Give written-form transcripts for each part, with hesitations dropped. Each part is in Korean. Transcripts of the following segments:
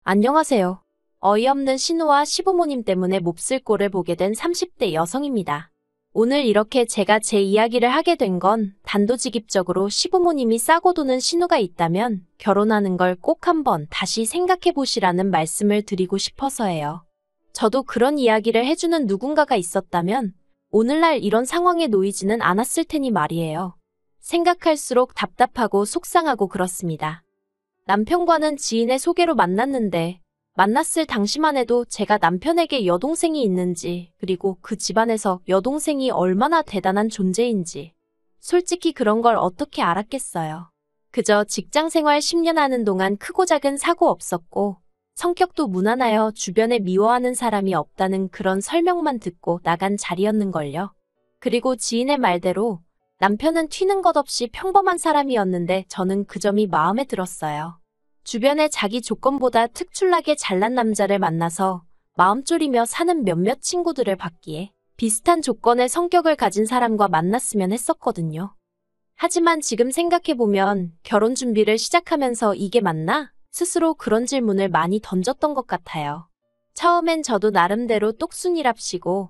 안녕하세요. 어이없는 신우와 시부모님 때문에 몹쓸 꼴을 보게 된 30대 여성입니다. 오늘 이렇게 제가 제 이야기를 하게 된 건 단도직입적으로 시부모님이 싸고 도는 신우가 있다면 결혼하는 걸 꼭 한번 다시 생각해 보시라는 말씀을 드리고 싶어서예요. 저도 그런 이야기를 해주는 누군가가 있었다면 오늘날 이런 상황에 놓이지는 않았을 테니 말이에요. 생각할수록 답답하고 속상하고 그렇습니다. 남편과는 지인의 소개로 만났는데 만났을 당시만 해도 제가 남편에게 여동생이 있는지 그리고 그 집안에서 여동생이 얼마나 대단한 존재인지 솔직히 그런 걸 어떻게 알았겠어요. 그저 직장 생활 10년 하는 동안 크고 작은 사고 없었고 성격도 무난하여 주변에 미워하는 사람이 없다는 그런 설명만 듣고 나간 자리였는걸요. 그리고 지인의 말대로 남편은 튀는 것 없이 평범한 사람이었는데 저는 그 점이 마음에 들었어요. 주변에 자기 조건보다 특출나게 잘난 남자를 만나서 마음 졸이며 사는 몇몇 친구들을 봤기에 비슷한 조건의 성격을 가진 사람과 만났으면 했었거든요. 하지만 지금 생각해보면 결혼 준비를 시작하면서 이게 맞나? 스스로 그런 질문을 많이 던졌던 것 같아요. 처음엔 저도 나름대로 똑순이랍시고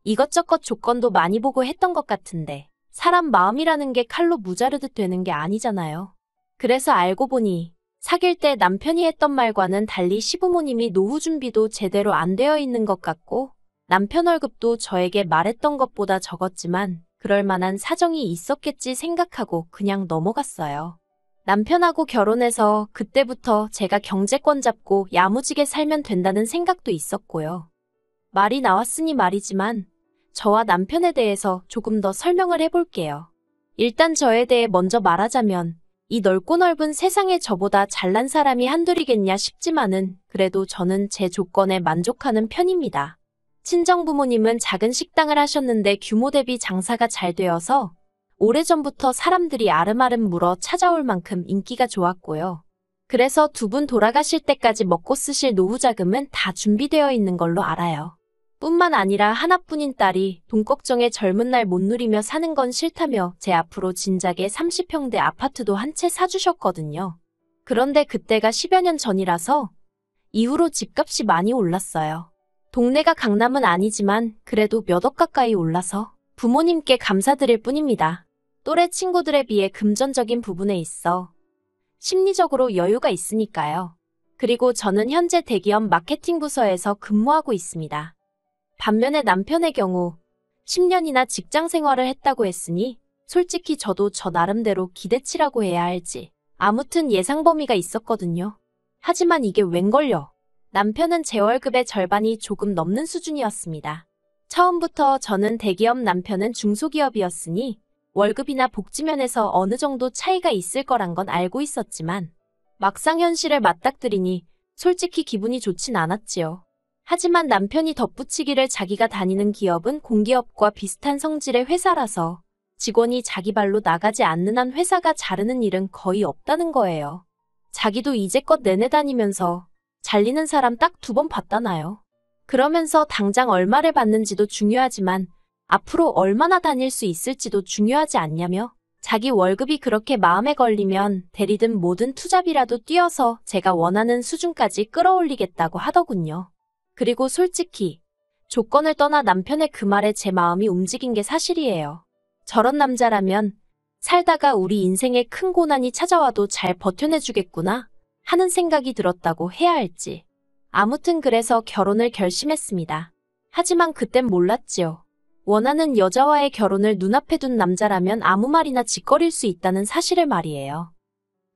이것저것 조건도 많이 보고 했던 것 같은데 사람 마음이라는 게 칼로 무자르듯 되는 게 아니잖아요. 그래서 알고 보니 사귈 때 남편이 했던 말과는 달리 시부모님이 노후 준비도 제대로 안 되어 있는 것 같고 남편 월급도 저에게 말했던 것보다 적었지만 그럴 만한 사정이 있었겠지 생각하고 그냥 넘어갔어요. 남편하고 결혼해서 그때부터 제가 경제권 잡고 야무지게 살면 된다는 생각도 있었고요. 말이 나왔으니 말이지만 저와 남편에 대해서 조금 더 설명을 해볼게요. 일단 저에 대해 먼저 말하자면 이 넓고 넓은 세상에 저보다 잘난 사람이 한둘이겠냐 싶지만은 그래도 저는 제 조건에 만족하는 편입니다. 친정부모님은 작은 식당을 하셨는데 규모 대비 장사가 잘 되어서 오래전부터 사람들이 아름아름 물어 찾아올 만큼 인기가 좋았고요. 그래서 두 분 돌아가실 때까지 먹고 쓰실 노후 자금은 다 준비되어 있는 걸로 알아요. 뿐만 아니라 하나뿐인 딸이 돈 걱정에 젊은 날 못 누리며 사는 건 싫다며 제 앞으로 진작에 30평대 아파트도 한 채 사주셨거든요. 그런데 그때가 10여 년 전이라서 이후로 집값이 많이 올랐어요. 동네가 강남은 아니지만 그래도 몇 억 가까이 올라서 부모님께 감사드릴 뿐입니다. 또래 친구들에 비해 금전적인 부분에 있어 심리적으로 여유가 있으니까요. 그리고 저는 현재 대기업 마케팅 부서에서 근무하고 있습니다. 반면에 남편의 경우 10년이나 직장 생활을 했다고 했으니 솔직히 저도 저 나름대로 기대치라고 해야 할지 아무튼 예상 범위가 있었거든요. 하지만 이게 웬걸요. 남편은 제 월급의 절반이 조금 넘는 수준이었습니다. 처음부터 저는 대기업 남편은 중소기업이었으니 월급이나 복지면에서 어느 정도 차이가 있을 거란 건 알고 있었지만 막상 현실을 맞닥뜨리니 솔직히 기분이 좋진 않았지요. 하지만 남편이 덧붙이기를 자기가 다니는 기업은 공기업과 비슷한 성질의 회사라서 직원이 자기 발로 나가지 않는 한 회사가 자르는 일은 거의 없다는 거예요. 자기도 이제껏 내내 다니면서 잘리는 사람 딱 2번 봤다나요. 그러면서 당장 얼마를 받는지도 중요하지만 앞으로 얼마나 다닐 수 있을지도 중요하지 않냐며 자기 월급이 그렇게 마음에 걸리면 대리든 뭐든 투잡이라도 뛰어서 제가 원하는 수준까지 끌어올리겠다고 하더군요. 그리고 솔직히 조건을 떠나 남편의 그 말에 제 마음이 움직인 게 사실이에요. 저런 남자라면 살다가 우리 인생에 큰 고난이 찾아와도 잘 버텨내주겠구나 하는 생각이 들었다고 해야 할지. 아무튼 그래서 결혼을 결심했습니다. 하지만 그땐 몰랐지요. 원하는 여자와의 결혼을 눈앞에 둔 남자라면 아무 말이나 짓거릴 수 있다는 사실을 말이에요.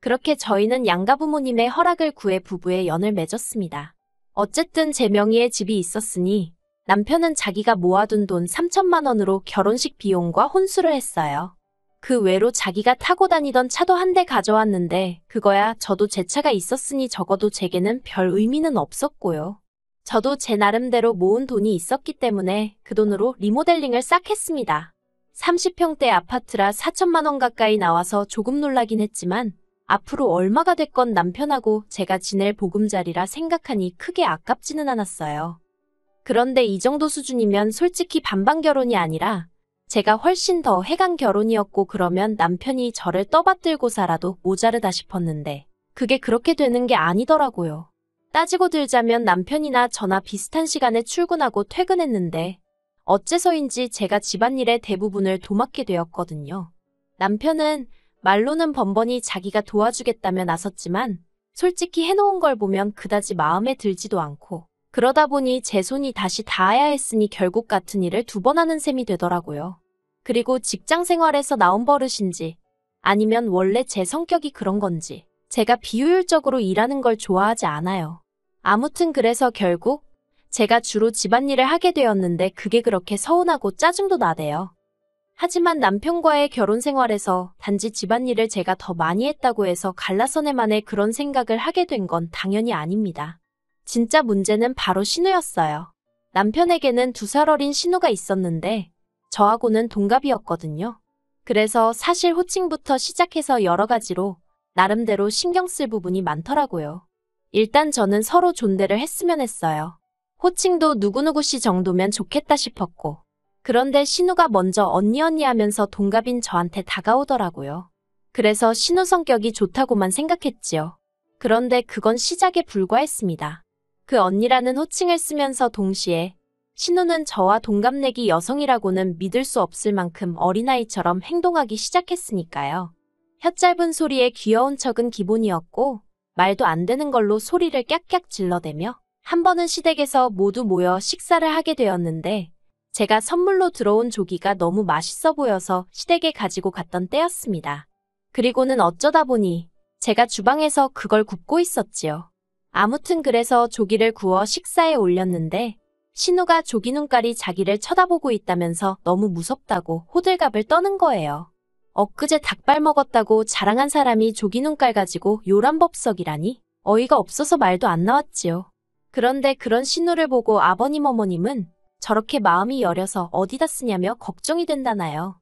그렇게 저희는 양가 부모님의 허락을 구해 부부의 연을 맺었습니다. 어쨌든 제 명의의 집이 있었으니 남편은 자기가 모아둔 돈 3천만 원으로 결혼식 비용과 혼수를 했어요. 그 외로 자기가 타고 다니던 차도 한 대 가져왔는데 그거야 저도 제 차가 있었으니 적어도 제게는 별 의미는 없었고요. 저도 제 나름대로 모은 돈이 있었기 때문에 그 돈으로 리모델링을 싹 했습니다. 30평대 아파트라 4천만 원 가까이 나와서 조금 놀라긴 했지만 앞으로 얼마가 됐건 남편하고 제가 지낼 보금자리라 생각하니 크게 아깝지는 않았어요. 그런데 이 정도 수준이면 솔직히 반반 결혼이 아니라 제가 훨씬 더 해간 결혼이었고 그러면 남편이 저를 떠받들고 살아도 모자르다 싶었는데 그게 그렇게 되는 게 아니더라고요. 따지고 들자면 남편이나 저나 비슷한 시간에 출근하고 퇴근했는데 어째서인지 제가 집안일의 대부분을 도맡게 되었거든요. 남편은 말로는 번번이 자기가 도와주겠다며 나섰지만 솔직히 해놓은 걸 보면 그다지 마음에 들지도 않고 그러다 보니 제 손이 다시 닿아야 했으니 결국 같은 일을 2번 하는 셈이 되더라고요. 그리고 직장 생활에서 나온 버릇인지 아니면 원래 제 성격이 그런 건지 제가 비효율적으로 일하는 걸 좋아하지 않아요. 아무튼 그래서 결국 제가 주로 집안일을 하게 되었는데 그게 그렇게 서운하고 짜증도 나대요. 하지만 남편과의 결혼 생활에서 단지 집안일을 제가 더 많이 했다고 해서 갈라서네만에 그런 생각을 하게 된 건 당연히 아닙니다. 진짜 문제는 바로 신우였어요. 남편에게는 2살 어린 신우가 있었는데 저하고는 동갑이었거든요. 그래서 사실 호칭부터 시작해서 여러 가지로 나름대로 신경 쓸 부분이 많더라고요. 일단 저는 서로 존대를 했으면 했어요. 호칭도 누구누구 씨 정도면 좋겠다 싶었고 그런데 신우가 먼저 언니 하면서 동갑인 저한테 다가오더라고요. 그래서 신우 성격이 좋다고만 생각했지요. 그런데 그건 시작에 불과했습니다. 그 언니라는 호칭을 쓰면서 동시에 신우는 저와 동갑내기 여성이라고는 믿을 수 없을 만큼 어린아이처럼 행동하기 시작했으니까요. 혀 짧은 소리에 귀여운 척은 기본이었고 말도 안 되는 걸로 소리를 깍깍 질러대며 한 번은 시댁에서 모두 모여 식사를 하게 되었는데 제가 선물로 들어온 조기가 너무 맛있어 보여서 시댁에 가지고 갔던 때였습니다. 그리고는 어쩌다 보니 제가 주방에서 그걸 굽고 있었지요. 아무튼 그래서 조기를 구워 식사에 올렸는데 신우가 조기 눈깔이 자기를 쳐다보고 있다면서 너무 무섭다고 호들갑을 떠는 거예요. 엊그제 닭발 먹었다고 자랑한 사람이 조기 눈깔 가지고 요란법석이라니 어이가 없어서 말도 안 나왔지요. 그런데 그런 신우를 보고 아버님 어머님은 저렇게 마음이 여려서 어디다 쓰냐며 걱정이 된다나요.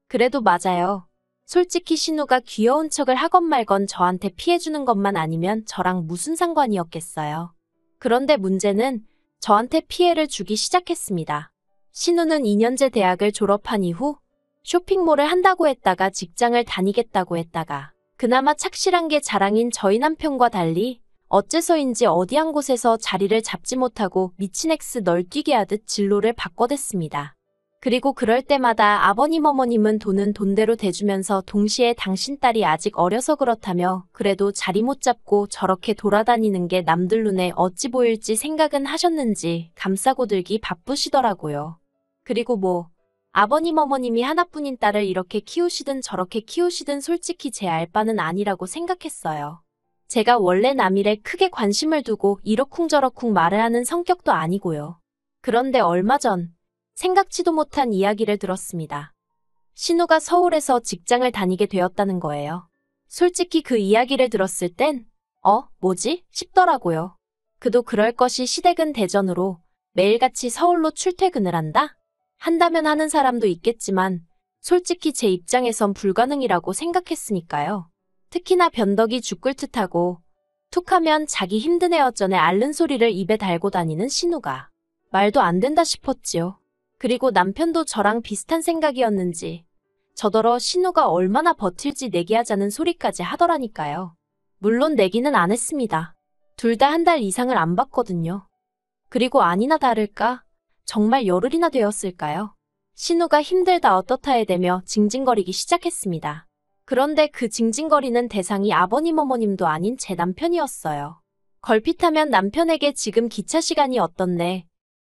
그래도 맞아요. 솔직히 신우가 귀여운 척을 하건 말건 저한테 피해주는 것만 아니면 저랑 무슨 상관이었겠어요. 그런데 문제는 저한테 피해를 주기 시작했습니다. 신우는 2년제 대학을 졸업한 이후 쇼핑몰을 한다고 했다가 직장을 다니겠다고 했다가 그나마 착실한 게 자랑인 저희 남편과 달리 어째서인지 어디 한 곳에서 자리를 잡지 못하고 미친 엑스 널뛰기 하듯 진로를 바꿔댔습니다. 그리고 그럴 때마다 아버님 어머님은 돈은 돈대로 대주면서 동시에 당신 딸이 아직 어려서 그렇다며 그래도 자리 못 잡고 저렇게 돌아다니는 게 남들 눈에 어찌 보일지 생각은 하셨는지 감싸고 들기 바쁘시더라고요. 그리고 뭐 아버님 어머님이 하나뿐인 딸을 이렇게 키우시든 저렇게 키우시든 솔직히 제 알 바는 아니라고 생각했어요. 제가 원래 남일에 크게 관심을 두고 이러쿵저러쿵 말을 하는 성격도 아니고요. 그런데 얼마 전 생각지도 못한 이야기를 들었습니다. 신우가 서울에서 직장을 다니게 되었다는 거예요. 솔직히 그 이야기를 들었을 땐 뭐지? 싶더라고요. 그도 그럴 것이 시댁은 대전으로 매일같이 서울로 출퇴근을 한다면 하는 사람도 있겠지만 솔직히 제 입장에선 불가능이라고 생각했으니까요. 특히나 변덕이 죽 끓듯 하고 툭하면 자기 힘든 애 어쩌네 앓는 소리를 입에 달고 다니는 신우가 말도 안 된다 싶었지요. 그리고 남편도 저랑 비슷한 생각이었는지 저더러 신우가 얼마나 버틸지 내기하자는 소리까지 하더라니까요. 물론 내기는 안 했습니다. 둘 다 한 달 이상을 안 봤거든요. 그리고 아니나 다를까 정말 열흘이나 되었을까요? 신우가 힘들다 어떻다에 대며 징징거리기 시작했습니다. 그런데 그 징징거리는 대상이 아버님 어머님도 아닌 제 남편이었어요. 걸핏하면 남편에게 지금 기차 시간이 어떻네.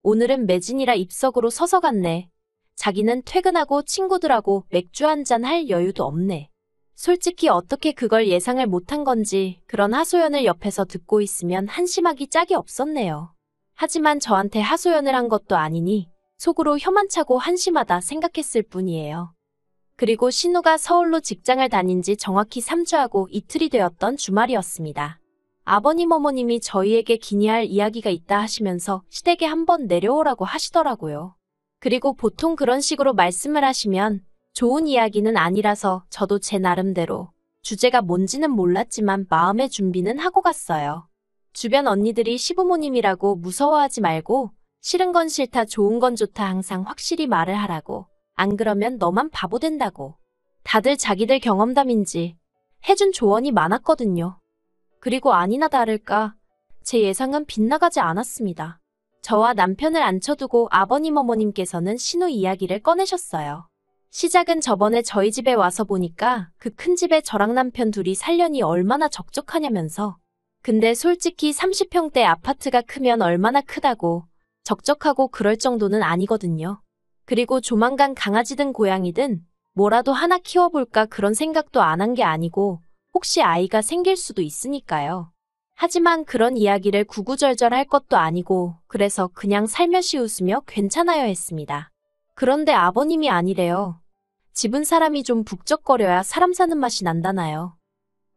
오늘은 매진이라 입석으로 서서 갔네. 자기는 퇴근하고 친구들하고 맥주 한잔 할 여유도 없네. 솔직히 어떻게 그걸 예상을 못한 건지 그런 하소연을 옆에서 듣고 있으면 한심하기 짝이 없었네요. 하지만 저한테 하소연을 한 것도 아니니 속으로 혀만 차고 한심하다 생각했을 뿐이에요. 그리고 신우가 서울로 직장을 다닌 지 정확히 3주하고 이틀이 되었던 주말이었습니다. 아버님 어머님이 저희에게 기니할 이야기가 있다 하시면서 시댁에 한번 내려오라고 하시더라고요. 그리고 보통 그런 식으로 말씀을 하시면 좋은 이야기는 아니라서 저도 제 나름대로 주제가 뭔지는 몰랐지만 마음의 준비는 하고 갔어요. 주변 언니들이 시부모님이라고 무서워하지 말고 싫은 건 싫다 좋은 건 좋다 항상 확실히 말을 하라고 안 그러면 너만 바보 된다고 다들 자기들 경험담인지 해준 조언이 많았거든요. 그리고 아니나 다를까 제 예상은 빗나가지 않았습니다. 저와 남편을 앉혀두고 아버님 어머님께서는 신우 이야기를 꺼내셨어요. 시작은 저번에 저희 집에 와서 보니까 그 큰 집에 저랑 남편 둘이 살려니 얼마나 적적하냐면서. 근데 솔직히 30평대 아파트가 크면 얼마나 크다고 적적하고 그럴 정도는 아니거든요. 그리고 조만간 강아지든 고양이든 뭐라도 하나 키워볼까 그런 생각도 안 한 게 아니고 혹시 아이가 생길 수도 있으니까요. 하지만 그런 이야기를 구구절절 할 것도 아니고 그래서 그냥 살며시 웃으며 괜찮아요 했습니다. 그런데 아버님이 아니래요. 집은 사람이 좀 북적거려야 사람 사는 맛이 난다나요.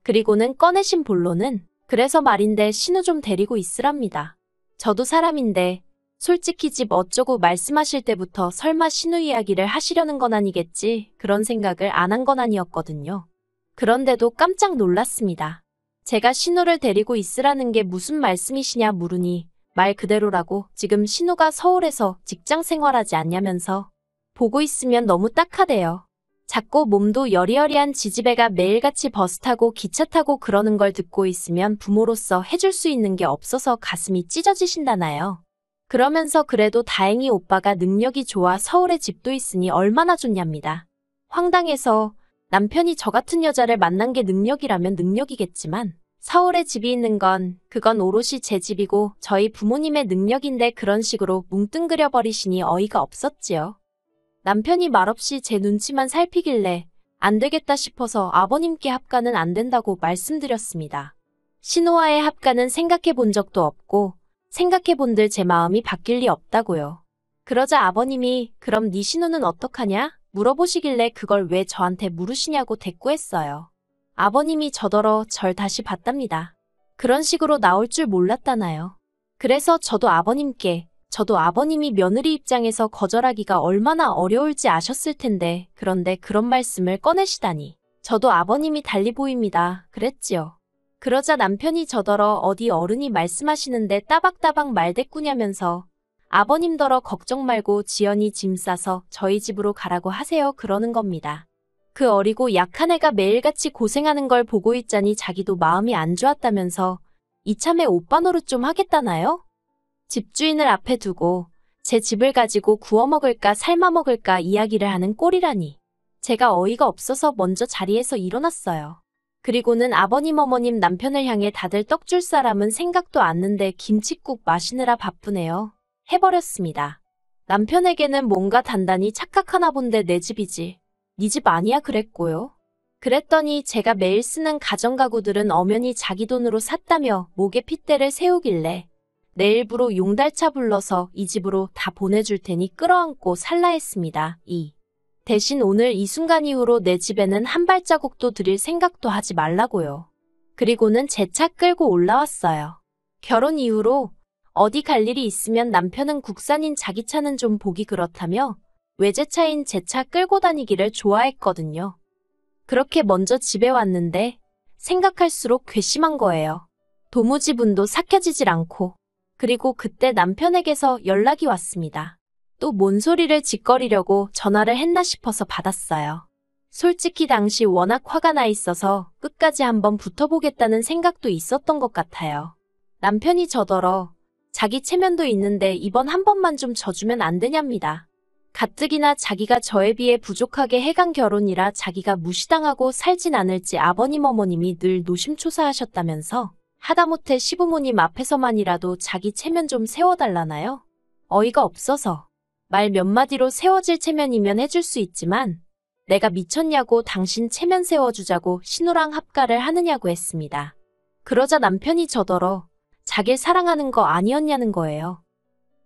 그리고는 꺼내신 본론은 그래서 말인데 신우 좀 데리고 있으랍니다. 저도 사람인데 솔직히 집 어쩌고 말씀하실 때부터 설마 신우 이야기를 하시려는 건 아니겠지 그런 생각을 안 한 건 아니었거든요. 그런데도 깜짝 놀랐습니다. 제가 신우를 데리고 있으라는 게 무슨 말씀이시냐 물으니 말 그대로라고 지금 신우가 서울에서 직장 생활하지 않냐면서 보고 있으면 너무 딱하대요. 작고 몸도 여리여리한 지지배가 매일같이 버스 타고 기차 타고 그러는 걸 듣고 있으면 부모로서 해줄 수 있는 게 없어서 가슴이 찢어지신다나요. 그러면서 그래도 다행히 오빠가 능력이 좋아 서울에 집도 있으니 얼마나 좋냐입니다. 황당해서 남편이 저 같은 여자를 만난 게 능력이라면 능력이겠지만 서울에 집이 있는 그건 오롯이 제 집이고 저희 부모님의 능력인데 그런 식으로 뭉뚱그려 버리시니 어이가 없었지요. 남편이 말없이 제 눈치만 살피길래 안 되겠다 싶어서 아버님께 합가는 안 된다고 말씀드렸습니다. 신우와의 합가는 생각해 본 적도 없고 생각해 본들 제 마음이 바뀔 리 없다고요. 그러자 아버님이 그럼 네 신우는 어떡하냐? 물어보시길래 그걸 왜 저한테 물으시냐고 대꾸했어요. 아버님이 저더러 절 다시 봤답니다. 그런 식으로 나올 줄 몰랐다나요. 그래서 저도 아버님이 며느리 입장에서 거절하기가 얼마나 어려울지 아셨을 텐데 그런데 그런 말씀을 꺼내시다니. 저도 아버님이 달리 보입니다. 그랬지요. 그러자 남편이 저더러 어디 어른이 말씀하시는데 따박따박 말대꾸냐면서 아버님더러 걱정 말고 지연이 짐 싸서 저희 집으로 가라고 하세요 그러는 겁니다. 그 어리고 약한 애가 매일같이 고생하는 걸 보고 있자니 자기도 마음이 안 좋았다면서 이참에 오빠 노릇 좀 하겠다나요? 집주인을 앞에 두고 제 집을 가지고 구워 먹을까 삶아 먹을까 이야기를 하는 꼴이라니. 제가 어이가 없어서 먼저 자리에서 일어났어요. 그리고는 아버님 어머님 남편을 향해 다들 떡 줄 사람은 생각도 않는데 김칫국 마시느라 바쁘네요. 해버렸습니다. 남편에게는 뭔가 단단히 착각하나 본데 내 집이지. 네 집 아니야 그랬고요. 그랬더니 제가 매일 쓰는 가정가구들은 엄연히 자기 돈으로 샀다며 목에 핏대를 세우길래 내 일부러 용달차 불러서 이 집으로 다 보내줄 테니 끌어안고 살라 했습니다. 대신 오늘 이 순간 이후로 내 집에는 한 발자국도 들일 생각도 하지 말라고요. 그리고는 제 차 끌고 올라왔어요. 결혼 이후로 어디 갈 일이 있으면 남편은 국산인 자기 차는 좀 보기 그렇다며 외제차인 제 차 끌고 다니기를 좋아했거든요. 그렇게 먼저 집에 왔는데 생각할수록 괘씸한 거예요. 도무지 분도 삭혀지질 않고. 그리고 그때 남편에게서 연락이 왔습니다. 또 뭔 소리를 짓거리려고 전화를 했나 싶어서 받았어요. 솔직히 당시 워낙 화가 나 있어서 끝까지 한번 붙어보겠다는 생각도 있었던 것 같아요. 남편이 저더러 자기 체면도 있는데 이번 한 번만 좀 져주면 안 되냐입니다. 가뜩이나 자기가 저에 비해 부족하게 해간 결혼이라 자기가 무시당하고 살진 않을지 아버님 어머님이 늘 노심초사하셨다면서 하다못해 시부모님 앞에서만이라도 자기 체면 좀 세워달라나요? 어이가 없어서 말 몇 마디로 세워질 체면이면 해줄 수 있지만 내가 미쳤냐고 당신 체면 세워주자고 신우랑 합가를 하느냐고 했습니다. 그러자 남편이 저더러 자길 사랑하는 거 아니었냐는 거예요.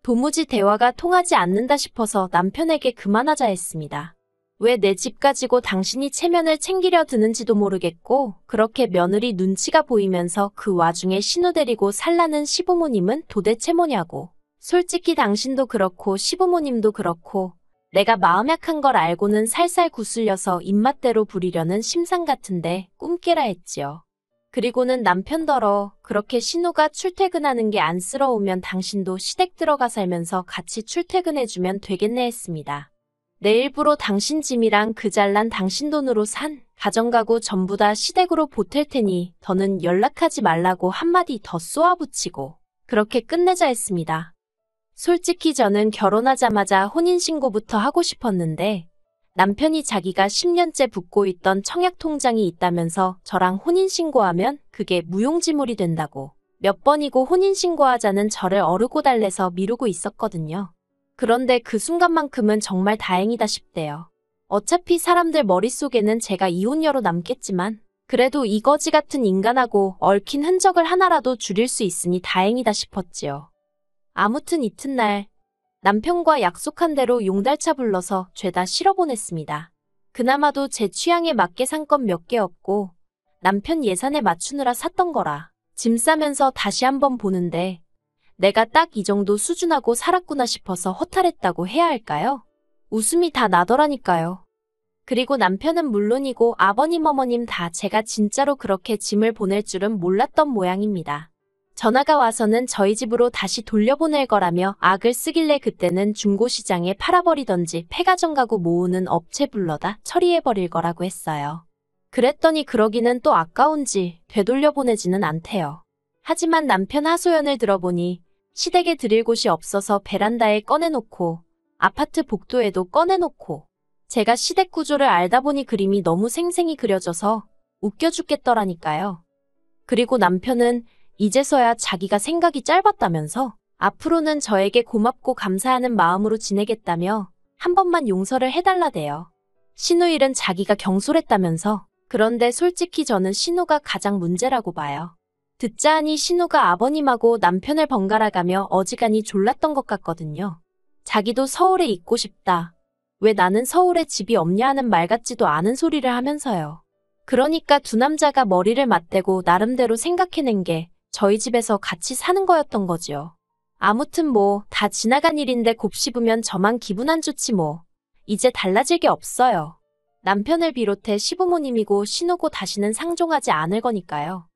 도무지 대화가 통하지 않는다 싶어서 남편에게 그만하자 했습니다. 왜 내 집 가지고 당신이 체면을 챙기려 드는지도 모르겠고 그렇게 며느리 눈치가 보이면서 그 와중에 신우 데리고 살라는 시부모님은 도대체 뭐냐고. 솔직히 당신도 그렇고 시부모님도 그렇고 내가 마음 약한 걸 알고는 살살 구슬려서 입맛대로 부리려는 심상 같은데 꿈깨라 했지요. 그리고는 남편더러 그렇게 신우가 출퇴근하는 게 안쓰러우면 당신도 시댁 들어가 살면서 같이 출퇴근해주면 되겠네 했습니다. 내 일부러 당신 짐이랑 그 잘난 당신 돈으로 산 가정가구 전부 다 시댁으로 보탤 테니 더는 연락하지 말라고 한마디 더 쏘아붙이고 그렇게 끝내자 했습니다. 솔직히 저는 결혼하자마자 혼인신고부터 하고 싶었는데 남편이 자기가 10년째 붓고 있던 청약통장이 있다면서 저랑 혼인신고하면 그게 무용지물이 된다고 몇 번이고 혼인신고하자는 저를 어르고 달래서 미루고 있었거든요. 그런데 그 순간만큼은 정말 다행이다 싶대요. 어차피 사람들 머릿속에는 제가 이혼녀로 남겠지만 그래도 이 거지 같은 인간하고 얽힌 흔적을 하나라도 줄일 수 있으니 다행이다 싶었지요. 아무튼 이튿날 남편과 약속한 대로 용달차 불러서 죄다 실어보냈습니다. 그나마도 제 취향에 맞게 산 건 몇 개 없고 남편 예산에 맞추느라 샀던 거라 짐 싸면서 다시 한번 보는데 내가 딱 이 정도 수준하고 살았구나 싶어서 허탈했다고 해야 할까요? 웃음이 다 나더라니까요. 그리고 남편은 물론이고 아버님 어머님 다 제가 진짜로 그렇게 짐을 보낼 줄은 몰랐던 모양입니다. 전화가 와서는 저희 집으로 다시 돌려보낼 거라며 악을 쓰길래 그때는 중고시장에 팔아버리던지 폐가전 가구 모으는 업체 불러다 처리해버릴 거라고 했어요. 그랬더니 그러기는 또 아까운지 되돌려보내지는 않대요. 하지만 남편 하소연을 들어보니 시댁에 드릴 곳이 없어서 베란다에 꺼내놓고 아파트 복도에도 꺼내놓고 제가 시댁 구조를 알다 보니 그림이 너무 생생히 그려져서 웃겨 죽겠더라니까요. 그리고 남편은 이제서야 자기가 생각이 짧았다면서 앞으로는 저에게 고맙고 감사하는 마음으로 지내겠다며 한 번만 용서를 해달라대요. 신우 일은 자기가 경솔했다면서. 그런데 솔직히 저는 신우가 가장 문제라고 봐요. 듣자 하니 신우가 아버님하고 남편을 번갈아가며 어지간히 졸랐던 것 같거든요. 자기도 서울에 있고 싶다. 왜 나는 서울에 집이 없냐 하는 말 같지도 않은 소리를 하면서요. 그러니까 두 남자가 머리를 맞대고 나름대로 생각해낸 게 저희 집에서 같이 사는 거였던 거지요. 아무튼 뭐 다 지나간 일인데 곱씹으면 저만 기분 안 좋지 뭐. 이제 달라질 게 없어요. 남편을 비롯해 시부모님이고 신우고 다시는 상종하지 않을 거니까요.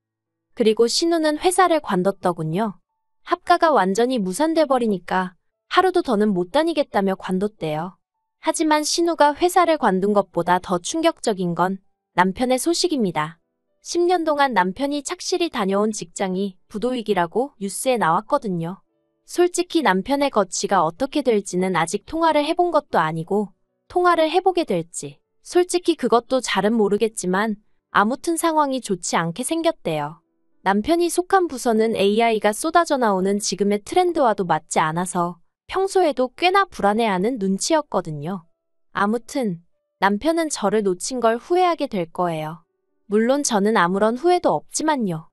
그리고 신우는 회사를 관뒀더군요. 합가가 완전히 무산돼 버리니까 하루도 더는 못 다니겠다며 관뒀대요. 하지만 신우가 회사를 관둔 것보다 더 충격적인 건 남편의 소식입니다. 10년 동안 남편이 착실히 다녀온 직장이 부도위기라고 뉴스에 나왔거든요. 솔직히 남편의 거취가 어떻게 될지는 아직 통화를 해본 것도 아니고 통화를 해보게 될지 솔직히 그것도 잘은 모르겠지만 아무튼 상황이 좋지 않게 생겼대요. 남편이 속한 부서는 AI가 쏟아져 나오는 지금의 트렌드와도 맞지 않아서 평소에도 꽤나 불안해하는 눈치였거든요. 아무튼 남편은 저를 놓친 걸 후회하게 될 거예요. 물론 저는 아무런 후회도 없지만요.